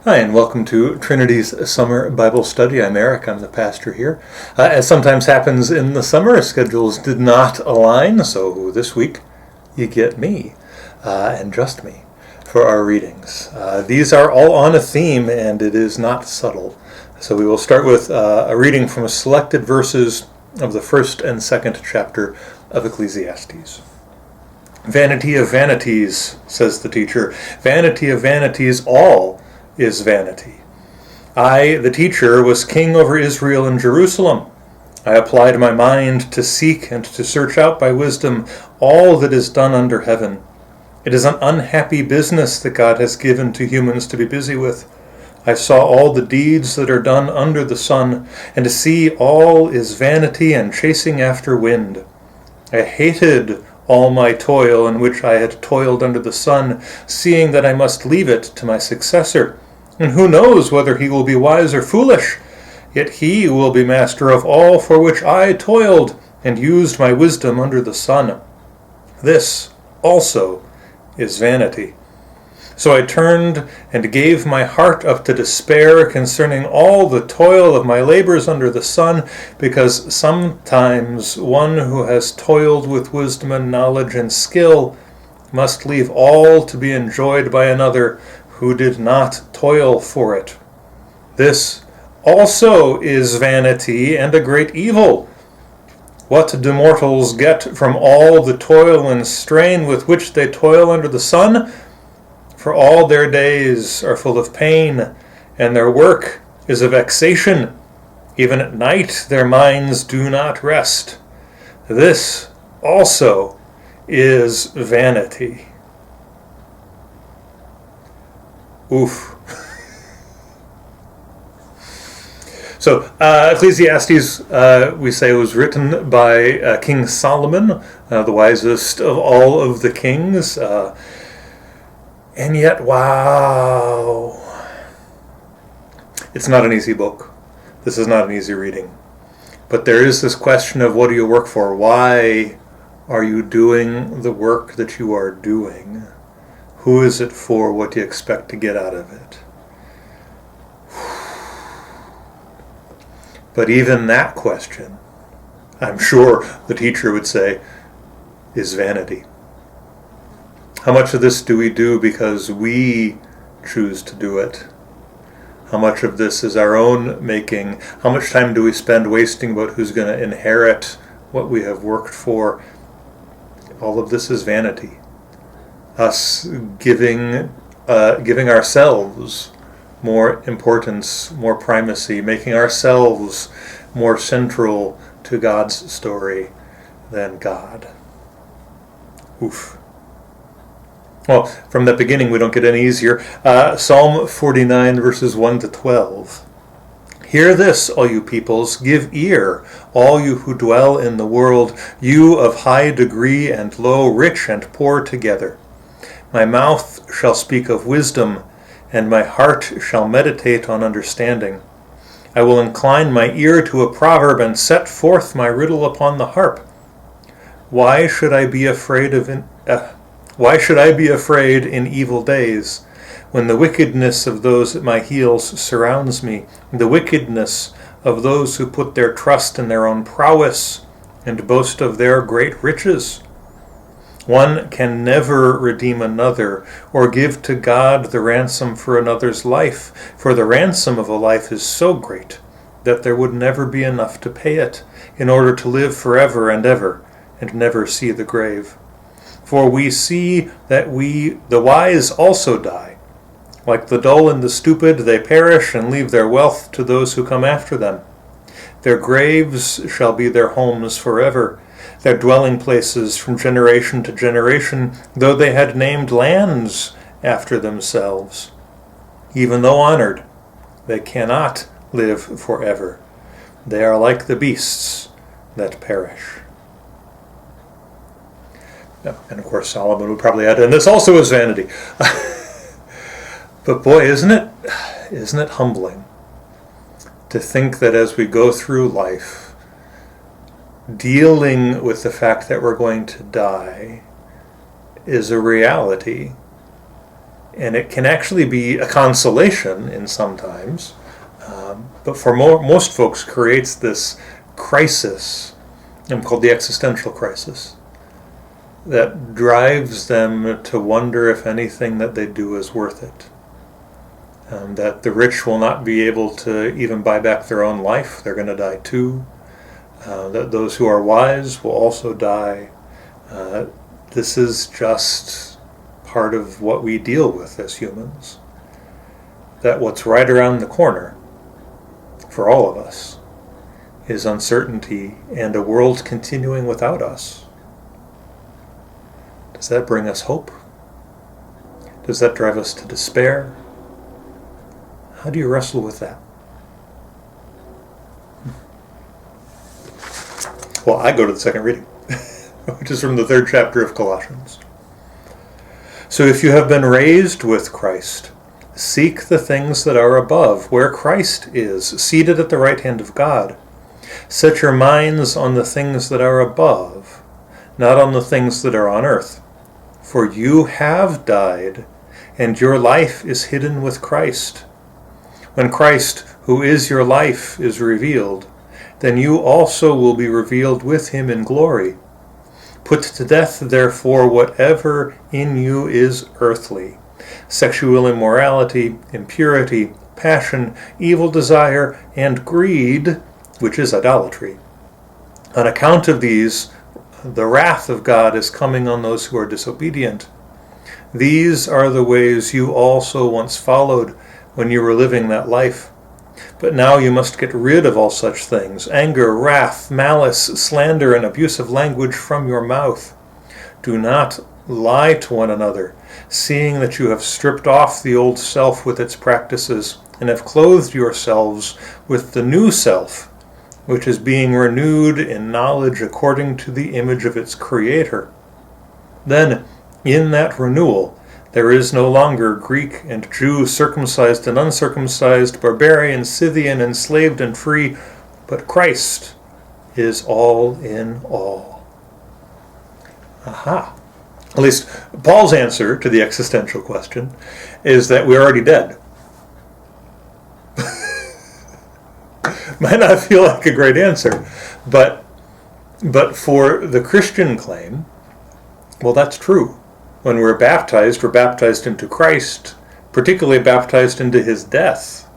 Hi, and welcome to Trinity's Summer Bible Study. I'm Eric. I'm the pastor here. As sometimes happens in the summer, schedules did not align, so this week you get me, and just me, for our readings. These are all on a theme, and it is not subtle. So we will start with a reading from selected verses of the first and second chapter of Ecclesiastes. Vanity of vanities, says the teacher. Vanity of vanities, all is vanity. I, the teacher, was king over Israel and Jerusalem. I applied my mind to seek and to search out by wisdom all that is done under heaven. It is an unhappy business that God has given to humans to be busy with. I saw all the deeds that are done under the sun, and to see all is vanity and chasing after wind. I hated all my toil in which I had toiled under the sun, seeing that I must leave it to my successor. And who knows whether he will be wise or foolish? Yet he will be master of all for which I toiled and used my wisdom under the sun. This also is vanity. So I turned and gave my heart up to despair concerning all the toil of my labors under the sun, because sometimes one who has toiled with wisdom and knowledge and skill must leave all to be enjoyed by another who did not toil for it. This also is vanity and a great evil. What do mortals get from all the toil and strain with which they toil under the sun? For all their days are full of pain, and their work is a vexation. Even at night their minds do not rest. This also is vanity. Oof. So, Ecclesiastes, we say, was written by King Solomon, the wisest of all of the kings. And yet, wow. It's not an easy book. This is not an easy reading. But there is this question of, what do you work for? Why are you doing the work that you are doing? Who is it for? What do you expect to get out of it? But even that question, I'm sure the teacher would say, is vanity. How much of this do we do because we choose to do it? How much of this is our own making? How much time do we spend wasting about who's going to inherit what we have worked for? All of this is vanity. Us giving ourselves more importance, more primacy, making ourselves more central to God's story than God. Oof. Well, from the beginning we don't get any easier. Psalm 49 verses 1 to 12. Hear this, all you peoples, give ear, all you who dwell in the world, you of high degree and low, rich and poor together. My mouth shall speak of wisdom, and my heart shall meditate on understanding. I will incline my ear to a proverb and set forth my riddle upon the harp. Why should I be afraid in evil days, when the wickedness of those at my heels surrounds me, the wickedness of those who put their trust in their own prowess and boast of their great riches? One can never redeem another, or give to God the ransom for another's life, for the ransom of a life is so great that there would never be enough to pay it, in order to live forever and ever, and never see the grave. For we see that the wise also die. Like the dull and the stupid, they perish and leave their wealth to those who come after them. Their graves shall be their homes forever, their dwelling places from generation to generation, though they had named lands after themselves. Even though honored, they cannot live forever. They are like the beasts that perish. And of course Solomon would probably add, and this also is vanity. But boy, isn't it humbling to think that as we go through life, dealing with the fact that we're going to die is a reality, And it can actually be a consolation in some times, but for most folks creates this crisis, called the existential crisis, that drives them to wonder if anything that they do is worth it. That the rich will not be able to even buy back their own life. They're going to die too. That those who are wise will also die. This is just part of what we deal with as humans. That what's right around the corner for all of us is uncertainty and a world continuing without us. Does that bring us hope? Does that drive us to despair? How do you wrestle with that? Well, I go to the second reading, which is from the 3rd chapter of Colossians. So if you have been raised with Christ, seek the things that are above, where Christ is, seated at the right hand of God. Set your minds on the things that are above, not on the things that are on earth. For you have died, and your life is hidden with Christ. When Christ, who is your life, is revealed, then you also will be revealed with him in glory. Put to death, therefore, whatever in you is earthly: sexual immorality, impurity, passion, evil desire, and greed, which is idolatry. On account of these, the wrath of God is coming on those who are disobedient. These are the ways you also once followed when you were living that life. But now you must get rid of all such things: anger, wrath, malice, slander, and abusive language from your mouth. Do not lie to one another, seeing that you have stripped off the old self with its practices, and have clothed yourselves with the new self, which is being renewed in knowledge according to the image of its Creator. Then, in that renewal, there is no longer Greek and Jew, circumcised and uncircumcised, barbarian, Scythian, enslaved and free, but Christ is all in all. Aha. At least Paul's answer to the existential question is that we're already dead. Might not feel like a great answer, but for the Christian claim, well, that's true. When we're baptized into Christ, particularly baptized into his death.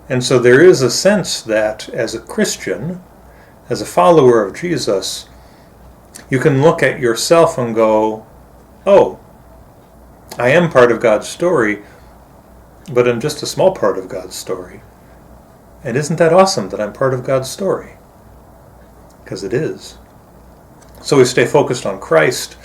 And so there is a sense that as a Christian, as a follower of Jesus, you can look at yourself and go, oh, I am part of God's story, but I'm just a small part of God's story. And isn't that awesome that I'm part of God's story? Because it is. So we stay focused on Christ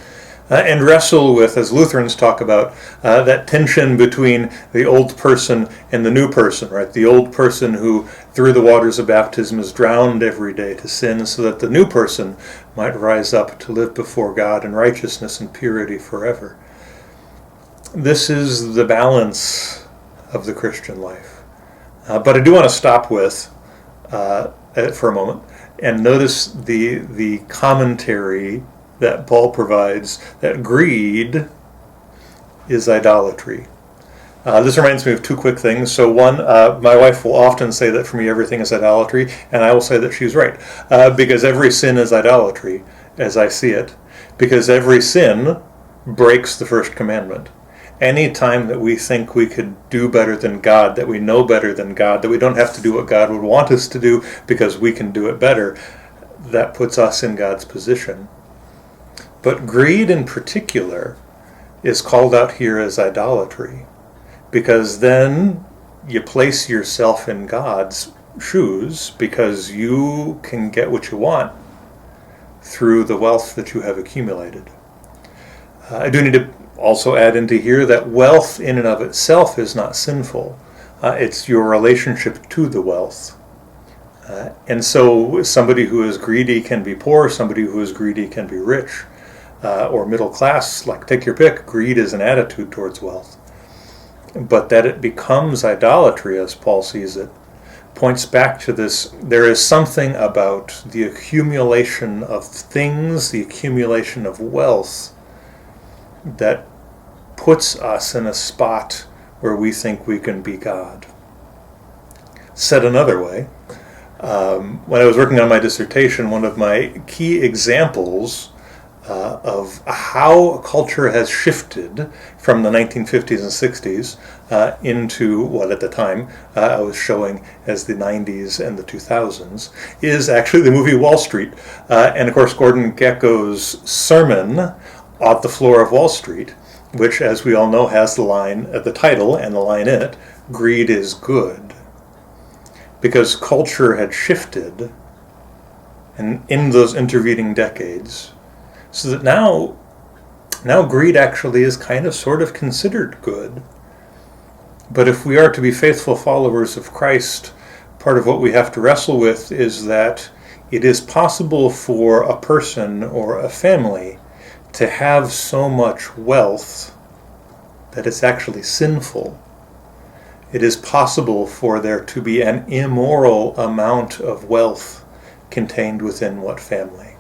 and wrestle with, as Lutherans talk about, that tension between the old person and the new person, right? The old person who, through the waters of baptism, is drowned every day to sin, so that the new person might rise up to live before God in righteousness and purity forever. This is the balance of the Christian life. But I do want to stop with, for a moment, and notice the commentary that Paul provides, that greed is idolatry. This reminds me of two quick things. So one, my wife will often say that for me everything is idolatry, and I will say that she's right. Because every sin is idolatry, as I see it. Because every sin breaks the first commandment. Any time that we think we could do better than God, that we know better than God, that we don't have to do what God would want us to do because we can do it better, that puts us in God's position. But greed in particular is called out here as idolatry, because then you place yourself in God's shoes because you can get what you want through the wealth that you have accumulated. I do need to also add into here that wealth in and of itself is not sinful. It's your relationship to the wealth. And so somebody who is greedy can be poor, somebody who is greedy can be rich. Or middle class, like take your pick. Greed is an attitude towards wealth. But that it becomes idolatry, as Paul sees it, points back to this. There is something about the accumulation of things, the accumulation of wealth, that puts us in a spot where we think we can be God. Said another way, when I was working on my dissertation, one of my key examples of how culture has shifted from the 1950s and 60s into what at the time I was showing as the 90s and the 2000s is actually the movie Wall Street. And of course Gordon Gekko's sermon, On the Floor of Wall Street, which as we all know has the title and the line in it, greed is good. Because culture had shifted and in those intervening decades, so that now greed actually is kind of sort of considered good. But if we are to be faithful followers of Christ, part of what we have to wrestle with is that it is possible for a person or a family to have so much wealth that it's actually sinful. It is possible for there to be an immoral amount of wealth contained within what family.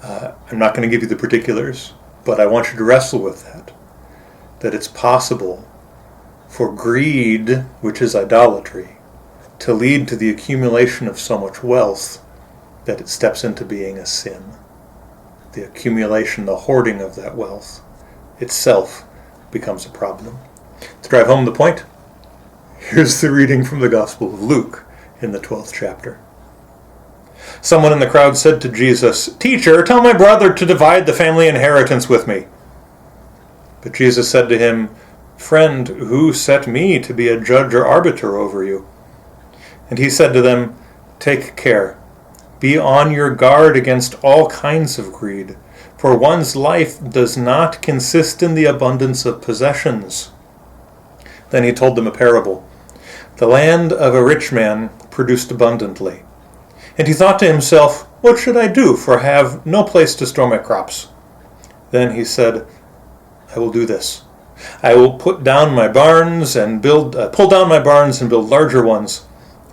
I'm not going to give you the particulars, but I want you to wrestle with that it's possible for greed, which is idolatry, to lead to the accumulation of so much wealth that it steps into being a sin. The accumulation, the hoarding of that wealth itself becomes a problem. To drive home the point, here's the reading from the Gospel of Luke in the 12th chapter. Someone in the crowd said to Jesus, "Teacher, tell my brother to divide the family inheritance with me." But Jesus said to him, "Friend, who set me to be a judge or arbiter over you?" And he said to them, "Take care. Be on your guard against all kinds of greed, for one's life does not consist in the abundance of possessions." Then he told them a parable. The land of a rich man produced abundantly. And he thought to himself, "What should I do, for I have no place to store my crops?" Then he said, "I will do this. I will pull down my barns and build larger ones,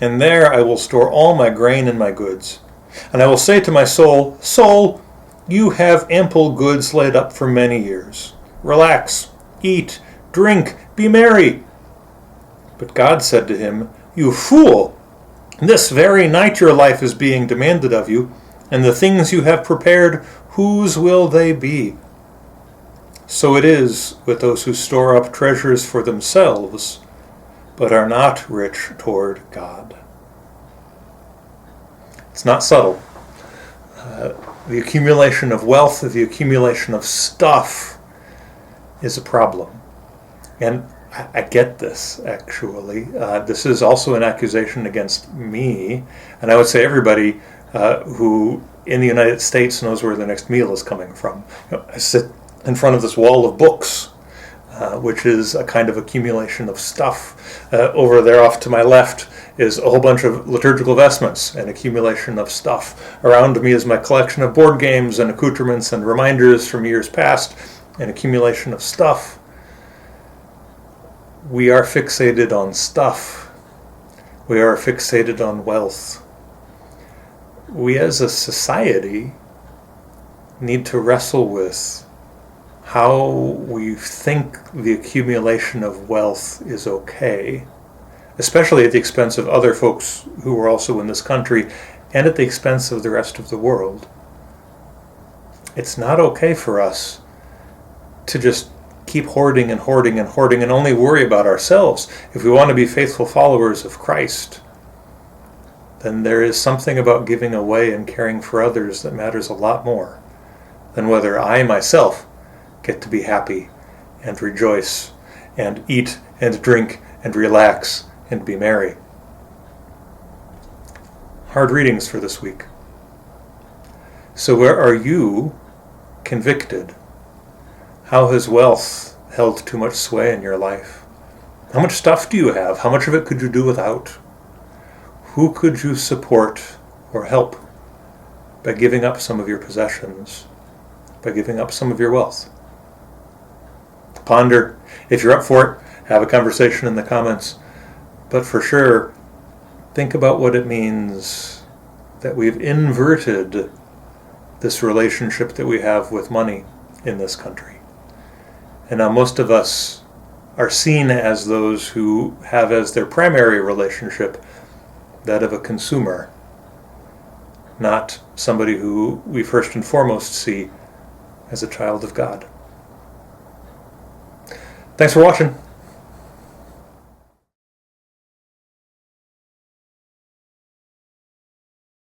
and there I will store all my grain and my goods. And I will say to my soul, 'Soul, you have ample goods laid up for many years. Relax, eat, drink, be merry.' But God said to him, 'You fool! This very night your life is being demanded of you, and the things you have prepared, whose will they be?' So it is with those who store up treasures for themselves, but are not rich toward God." It's not subtle. The accumulation of wealth, the accumulation of stuff is a problem. And I get this, actually. This is also an accusation against me, and I would say everybody who in the United States knows where their next meal is coming from. I sit in front of this wall of books, which is a kind of accumulation of stuff. Over there off to my left is a whole bunch of liturgical vestments, an accumulation of stuff. Around me is my collection of board games and accoutrements and reminders from years past, an accumulation of stuff. We are fixated on stuff. We are fixated on wealth. We as a society need to wrestle with how we think the accumulation of wealth is okay, especially at the expense of other folks who are also in this country and at the expense of the rest of the world. It's not okay for us to just keep hoarding and hoarding and hoarding and only worry about ourselves. If we want to be faithful followers of Christ, then there is something about giving away and caring for others that matters a lot more than whether I myself get to be happy and rejoice and eat and drink and relax and be merry. Hard readings for this week. So where are you convicted? How has wealth held too much sway in your life? How much stuff do you have? How much of it could you do without? Who could you support or help by giving up some of your possessions, by giving up some of your wealth? Ponder. If you're up for it, have a conversation in the comments. But for sure, think about what it means that we've inverted this relationship that we have with money in this country. And now most of us are seen as those who have as their primary relationship that of a consumer, not somebody who we first and foremost see as a child of God. Thanks for watching.